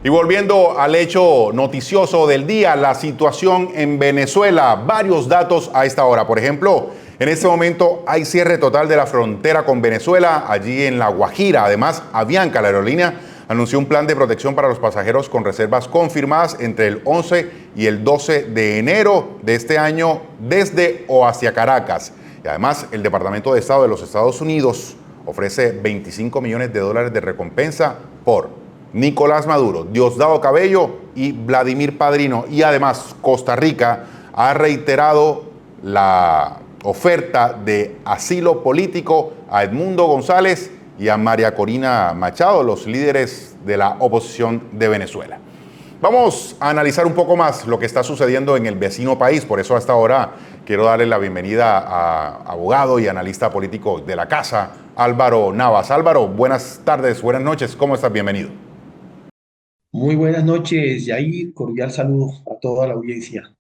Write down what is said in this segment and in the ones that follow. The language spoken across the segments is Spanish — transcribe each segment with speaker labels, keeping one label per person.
Speaker 1: Y volviendo al hecho noticioso del día, la situación en Venezuela, varios datos a esta hora. Por ejemplo, en este momento hay cierre total de la frontera con Venezuela, allí en La Guajira. Además, Avianca, la aerolínea, anunció un plan de protección para los pasajeros con reservas confirmadas entre el 11 y el 12 de enero de este año desde o hacia Caracas. Y además, el Departamento de Estado de los Estados Unidos ofrece $25 millones de recompensa por Nicolás Maduro, Diosdado Cabello y Vladimir Padrino. Y además, Costa Rica ha reiterado la oferta de asilo político a Edmundo González y a María Corina Machado, los líderes de la oposición de Venezuela. Vamos a analizar un poco más lo que está sucediendo en el vecino país. Por eso hasta ahora quiero darle la bienvenida a abogado y analista político de la casa, Álvaro Navas. Álvaro, buenas tardes, buenas noches, ¿cómo estás? Bienvenido.
Speaker 2: Muy buenas noches, Yair. Cordial saludo a toda la audiencia.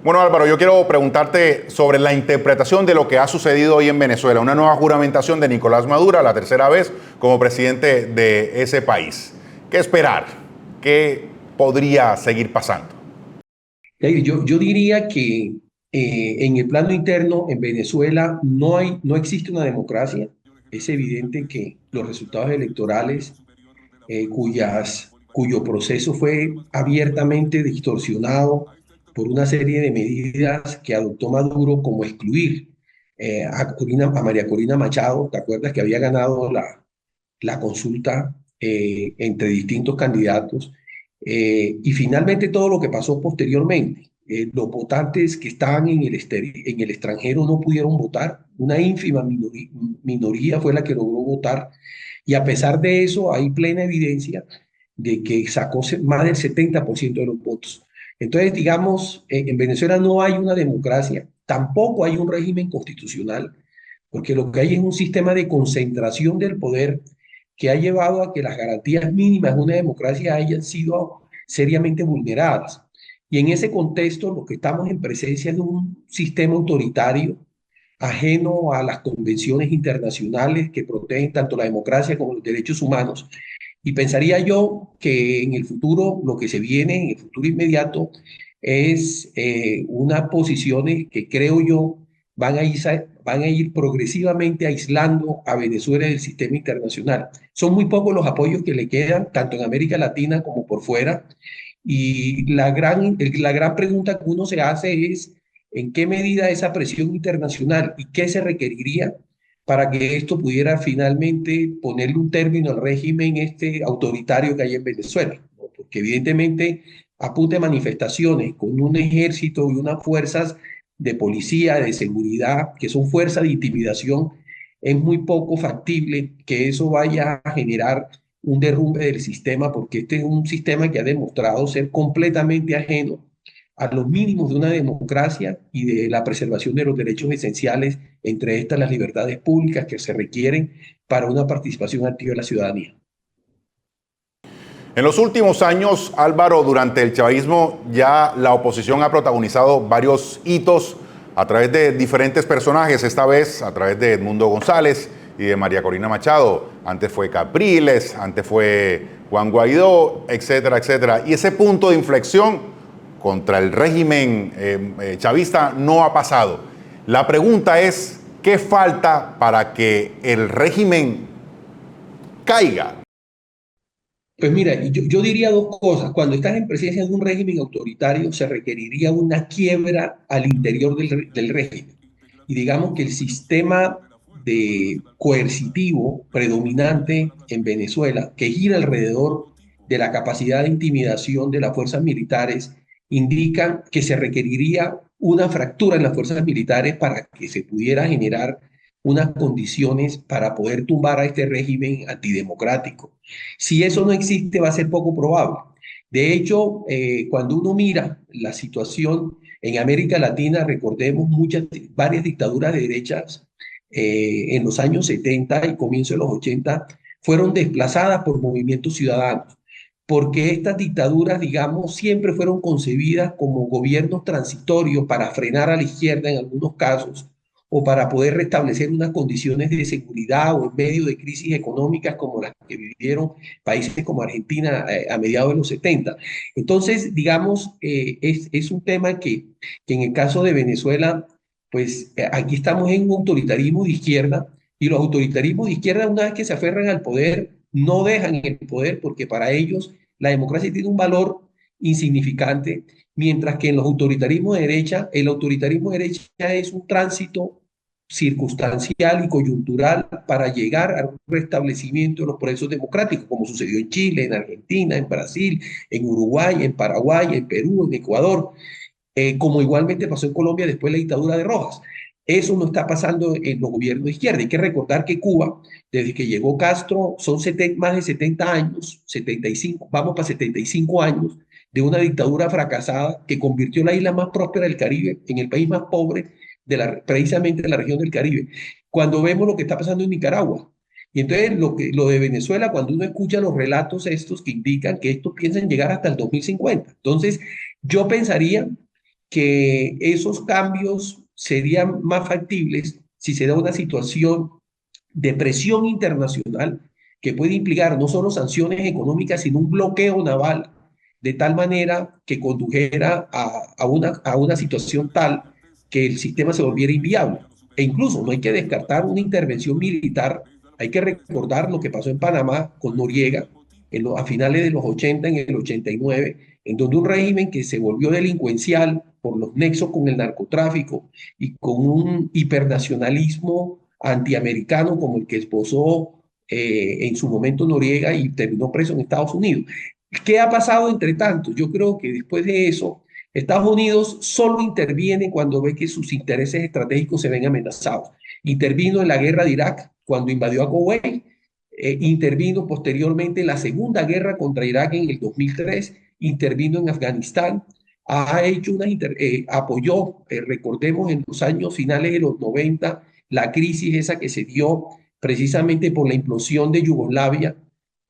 Speaker 1: Bueno, Álvaro, yo quiero preguntarte sobre la interpretación de lo que ha sucedido hoy en Venezuela. Una nueva juramentación de Nicolás Maduro, la tercera vez como presidente de ese país. ¿Qué esperar? ¿Qué podría seguir pasando?
Speaker 2: Yair, yo diría que en el plano interno en Venezuela no existe una democracia. Es evidente que los resultados electorales cuyo proceso fue abiertamente distorsionado por una serie de medidas que adoptó Maduro, como excluir a María Corina Machado. ¿Te acuerdas que había ganado la consulta entre distintos candidatos? Y finalmente todo lo que pasó posteriormente. Los votantes que estaban en el extranjero no pudieron votar. Una ínfima minoría fue la que logró votar. Y a pesar de eso, hay plena evidencia de que sacó más del 70% de los votos. Entonces, digamos, en Venezuela no hay una democracia, tampoco hay un régimen constitucional, porque lo que hay es un sistema de concentración del poder que ha llevado a que las garantías mínimas de una democracia hayan sido seriamente vulneradas. Y en ese contexto, lo que estamos en presencia de un sistema autoritario ajeno a las convenciones internacionales que protegen tanto la democracia como los derechos humanos. Y pensaría yo que en el futuro, lo que se viene, en el futuro inmediato, es unas posiciones que creo yo van a ir progresivamente aislando a Venezuela del sistema internacional. Son muy pocos los apoyos que le quedan, tanto en América Latina como por fuera. Y la gran pregunta que uno se hace es, ¿en qué medida esa presión internacional y qué se requeriría para que esto pudiera finalmente ponerle un término al régimen este autoritario que hay en Venezuela? ¿No? Porque evidentemente apunte manifestaciones con un ejército y unas fuerzas de policía, de seguridad, que son fuerzas de intimidación, es muy poco factible que eso vaya a generar un derrumbe del sistema, porque este es un sistema que ha demostrado ser completamente ajeno a los mínimos de una democracia y de la preservación de los derechos esenciales, entre estas las libertades públicas que se requieren para una participación activa de la ciudadanía.
Speaker 1: En los últimos años, Álvaro, durante el chavismo ya la oposición ha protagonizado varios hitos a través de diferentes personajes, esta vez a través de Edmundo González y de María Corina Machado. Antes fue Capriles, antes fue Juan Guaidó, etcétera, etcétera. Y ese punto de inflexión contra el régimen chavista no ha pasado. La pregunta es, ¿qué falta para que el régimen caiga?
Speaker 2: Pues mira, yo diría dos cosas. Cuando estás en presencia de un régimen autoritario, se requeriría una quiebra al interior del régimen. Y digamos que el sistema de coercitivo predominante en Venezuela, que gira alrededor de la capacidad de intimidación de las fuerzas militares, indica que se requeriría una fractura en las fuerzas militares para que se pudiera generar unas condiciones para poder tumbar a este régimen antidemocrático. Si eso no existe, va a ser poco probable. De hecho, cuando uno mira la situación en América Latina, recordemos varias dictaduras de derechas en los años 70 y comienzo de los 80 fueron desplazadas por movimientos ciudadanos, porque estas dictaduras, digamos, siempre fueron concebidas como gobiernos transitorios para frenar a la izquierda en algunos casos o para poder restablecer unas condiciones de seguridad o en medio de crisis económicas como las que vivieron países como Argentina a mediados de los 70. Entonces, digamos, es un tema que en el caso de Venezuela, pues aquí estamos en un autoritarismo de izquierda y los autoritarismos de izquierda, una vez que se aferran al poder, no dejan el poder porque para ellos la democracia tiene un valor insignificante, mientras que en los autoritarismos de derecha, el autoritarismo de derecha es un tránsito circunstancial y coyuntural para llegar a un restablecimiento de los procesos democráticos, como sucedió en Chile, en Argentina, en Brasil, en Uruguay, en Paraguay, en Perú, en Ecuador, como igualmente pasó en Colombia después de la dictadura de Rojas. Eso no está pasando en los gobiernos de izquierda. Hay que recordar que Cuba, desde que llegó Castro, son más de 70 años, 75, vamos para 75 años, de una dictadura fracasada que convirtió la isla más próspera del Caribe en el país más pobre precisamente de la región del Caribe. Cuando vemos lo que está pasando en Nicaragua, y entonces lo de Venezuela, cuando uno escucha los relatos estos que indican que estos piensan llegar hasta el 2050. Entonces, yo pensaría que esos cambios serían más factibles si se da una situación de presión internacional que puede implicar no solo sanciones económicas, sino un bloqueo naval, de tal manera que condujera a una situación tal que el sistema se volviera inviable. E incluso no hay que descartar una intervención militar, hay que recordar lo que pasó en Panamá con Noriega a finales de los 80, en el 89, en donde un régimen que se volvió delincuencial por los nexos con el narcotráfico y con un hipernacionalismo antiamericano como el que esbozó en su momento Noriega y terminó preso en Estados Unidos. ¿Qué ha pasado entre tanto? Yo creo que después de eso, Estados Unidos solo interviene cuando ve que sus intereses estratégicos se ven amenazados. Intervino en la guerra de Irak cuando invadió a Kuwait, intervino posteriormente en la segunda guerra contra Irak en el 2003, intervino en Afganistán, ha hecho apoyó, recordemos, en los años finales de los 90, la crisis esa que se dio precisamente por la implosión de Yugoslavia,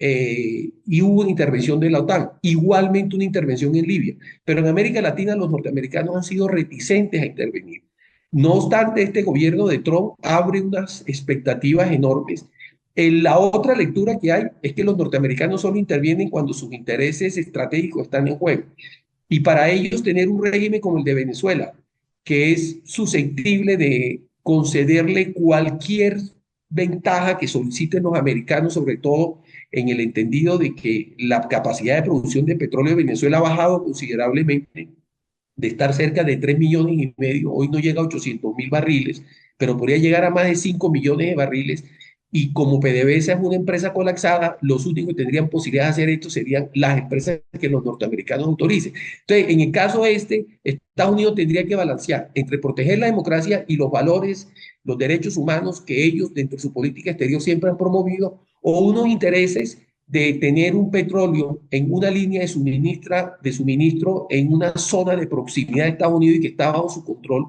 Speaker 2: y hubo una intervención de la OTAN, igualmente una intervención en Libia, pero en América Latina los norteamericanos han sido reticentes a intervenir. No obstante, este gobierno de Trump abre unas expectativas enormes. La otra lectura que hay es que los norteamericanos solo intervienen cuando sus intereses estratégicos están en juego. Y para ellos tener un régimen como el de Venezuela, que es susceptible de concederle cualquier ventaja que soliciten los americanos, sobre todo en el entendido de que la capacidad de producción de petróleo de Venezuela ha bajado considerablemente, de estar cerca de 3 millones y medio, hoy no llega a 800.000 barriles, pero podría llegar a más de 5 millones de barriles. Y como PDVSA es una empresa colapsada, los únicos que tendrían posibilidad de hacer esto serían las empresas que los norteamericanos autoricen. Entonces, en el caso Estados Unidos tendría que balancear entre proteger la democracia y los valores, los derechos humanos que ellos, dentro de su política exterior, siempre han promovido, o unos intereses de tener un petróleo en una línea de suministro en una zona de proximidad de Estados Unidos y que está bajo su control,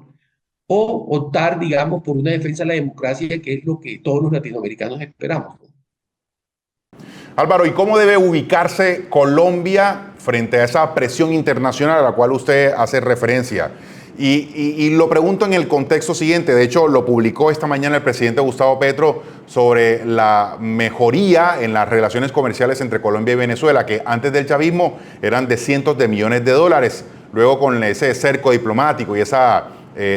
Speaker 2: o optar, digamos, por una defensa de la democracia, que es lo que todos los latinoamericanos esperamos, ¿no?
Speaker 1: Álvaro, ¿y cómo debe ubicarse Colombia frente a esa presión internacional a la cual usted hace referencia? Y lo pregunto en el contexto siguiente, de hecho lo publicó esta mañana el presidente Gustavo Petro sobre la mejoría en las relaciones comerciales entre Colombia y Venezuela, que antes del chavismo eran de cientos de millones de dólares, luego con ese cerco diplomático y esa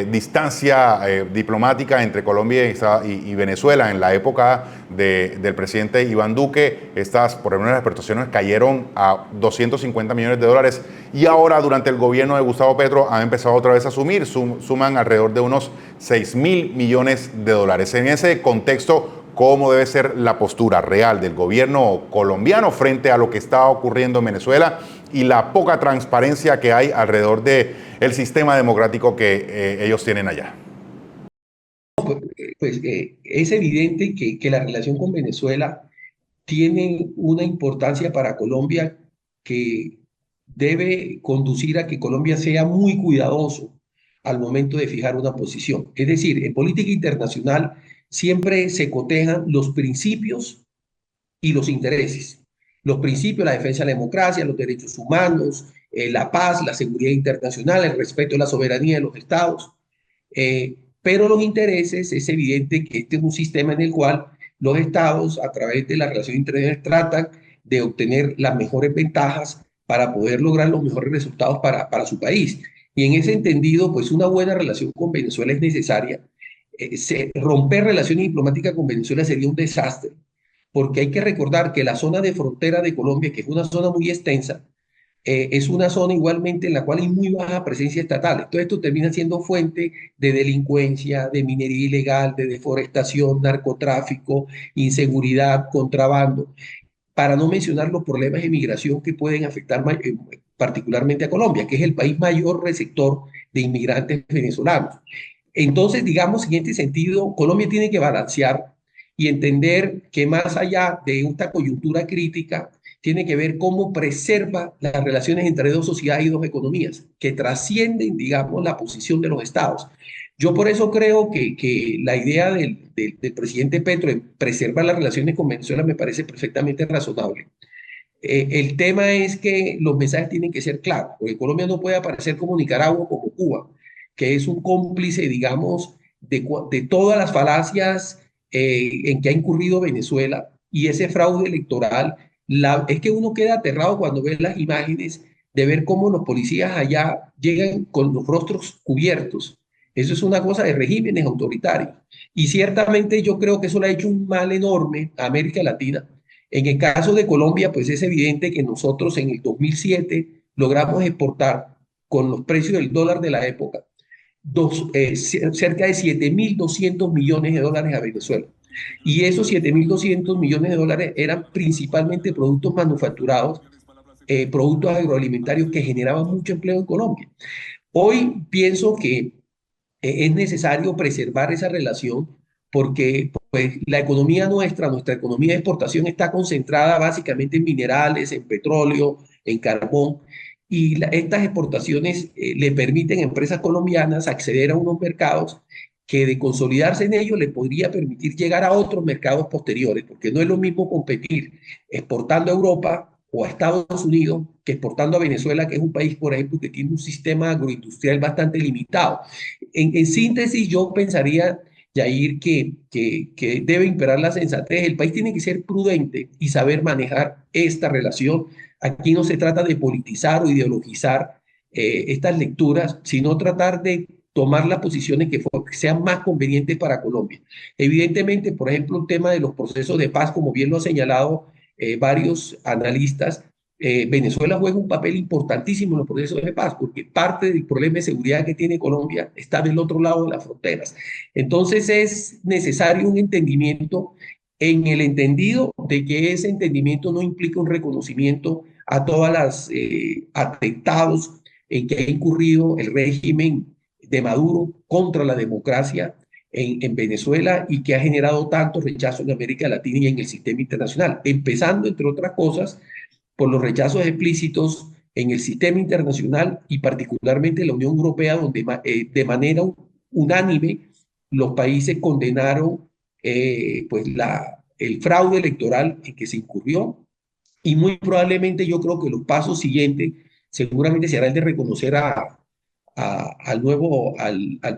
Speaker 1: distancia diplomática entre Colombia y Venezuela en la época del presidente Iván Duque, estas, por ejemplo, las exportaciones cayeron a 250 millones de dólares y ahora durante el gobierno de Gustavo Petro han empezado otra vez a suman alrededor de unos 6.000 millones de dólares. En ese contexto, ¿cómo debe ser la postura real del gobierno colombiano frente a lo que está ocurriendo en Venezuela y la poca transparencia que hay alrededor del sistema democrático que ellos tienen allá?
Speaker 2: Pues es evidente que la relación con Venezuela tiene una importancia para Colombia que debe conducir a que Colombia sea muy cuidadoso al momento de fijar una posición. Es decir, en política internacional siempre se cotejan los principios y los intereses. Los principios, la defensa de la democracia, los derechos humanos, la paz, la seguridad internacional, el respeto a la soberanía de los estados. pero los intereses, es evidente que este es un sistema en el cual los estados, a través de la relación internacional, tratan de obtener las mejores ventajas para poder lograr los mejores resultados para su país. Y en ese entendido, pues una buena relación con Venezuela es necesaria. Romper relaciones diplomáticas con Venezuela sería un desastre, porque hay que recordar que la zona de frontera de Colombia, que es una zona muy extensa, es una zona igualmente en la cual hay muy baja presencia estatal. Entonces esto termina siendo fuente de delincuencia, de minería ilegal, de deforestación, narcotráfico, inseguridad, contrabando, para no mencionar los problemas de migración que pueden afectar particularmente a Colombia, que es el país mayor receptor de inmigrantes venezolanos. Entonces, digamos, en este sentido, Colombia tiene que balancear y entender que más allá de esta coyuntura crítica, tiene que ver cómo preserva las relaciones entre dos sociedades y dos economías, que trascienden, digamos, la posición de los estados. Yo por eso creo que la idea del presidente Petro de preservar las relaciones con Venezuela me parece perfectamente razonable. El tema es que los mensajes tienen que ser claros, porque Colombia no puede aparecer como Nicaragua o como Cuba, que es un cómplice, digamos, de todas las falacias en que ha incurrido Venezuela y ese fraude electoral. Es que uno queda aterrado cuando ve las imágenes de ver cómo los policías allá llegan con los rostros cubiertos. Eso es una cosa de regímenes autoritarios. Y ciertamente yo creo que eso le ha hecho un mal enorme a América Latina. En el caso de Colombia, pues es evidente que nosotros en el 2007 logramos exportar con los precios del dólar de la época cerca de 7.200 millones de dólares a Venezuela. Y esos 7.200 millones de dólares eran principalmente productos manufacturados, productos agroalimentarios que generaban mucho empleo en Colombia. Hoy pienso que es necesario preservar esa relación porque pues, la economía nuestra, nuestra economía de exportación está concentrada básicamente en minerales, en petróleo, en carbón, y estas exportaciones le permiten a empresas colombianas acceder a unos mercados que de consolidarse en ellos le podría permitir llegar a otros mercados posteriores, porque no es lo mismo competir exportando a Europa o a Estados Unidos que exportando a Venezuela, que es un país, por ejemplo, que tiene un sistema agroindustrial bastante limitado. En síntesis, yo pensaría, Yair, que debe imperar la sensatez. El país tiene que ser prudente y saber manejar esta relación. Aquí no se trata de politizar o ideologizar estas lecturas, sino tratar de tomar las posiciones que sean más convenientes para Colombia. Evidentemente, por ejemplo, el tema de los procesos de paz, como bien lo han señalado varios analistas, Venezuela juega un papel importantísimo en los procesos de paz, porque parte del problema de seguridad que tiene Colombia está del otro lado de las fronteras. Entonces es necesario un entendimiento en el entendido de que ese entendimiento no implica un reconocimiento a todas las atentados en que ha incurrido el régimen de Maduro contra la democracia en Venezuela y que ha generado tanto rechazo en América Latina y en el sistema internacional, empezando, entre otras cosas, por los rechazos explícitos en el sistema internacional y particularmente en la Unión Europea, donde de manera unánime los países condenaron pues el fraude electoral en que se incurrió y muy probablemente yo creo que los pasos siguientes seguramente será el de reconocer al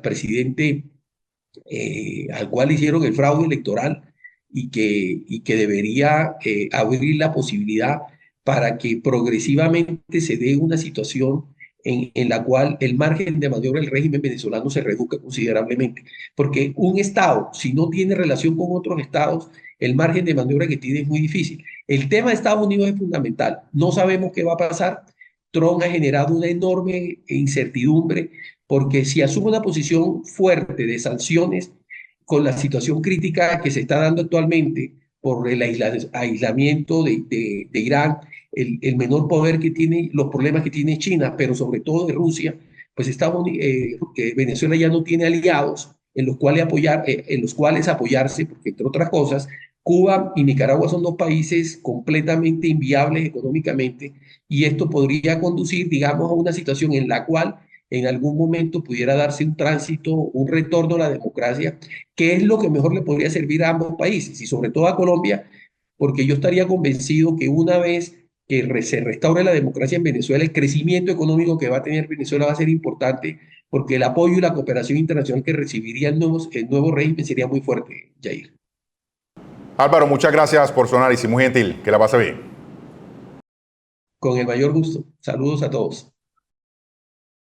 Speaker 2: presidente al cual hicieron el fraude electoral y que debería abrir la posibilidad para que progresivamente se dé una situación en la cual el margen de maniobra del régimen venezolano se reduzca considerablemente. Porque un Estado, si no tiene relación con otros Estados, el margen de maniobra que tiene es muy difícil. El tema de Estados Unidos es fundamental. No sabemos qué va a pasar. Trump ha generado una enorme incertidumbre porque si asume una posición fuerte de sanciones con la situación crítica que se está dando actualmente por el aislamiento de Irán, el menor poder que tiene, los problemas que tiene China, pero sobre todo de Rusia, pues Venezuela ya no tiene aliados en los cuales apoyarse, porque entre otras cosas, Cuba y Nicaragua son dos países completamente inviables económicamente y esto podría conducir, digamos, a una situación en la cual en algún momento pudiera darse un tránsito, un retorno a la democracia, que es lo que mejor le podría servir a ambos países y sobre todo a Colombia, porque yo estaría convencido que una vez que se restaure la democracia en Venezuela, el crecimiento económico que va a tener Venezuela va a ser importante porque el apoyo y la cooperación internacional que recibiría el nuevo régimen sería muy fuerte, Jair.
Speaker 1: Álvaro, muchas gracias por su análisis, muy gentil, que la pase bien.
Speaker 2: Con el mayor gusto. Saludos a todos.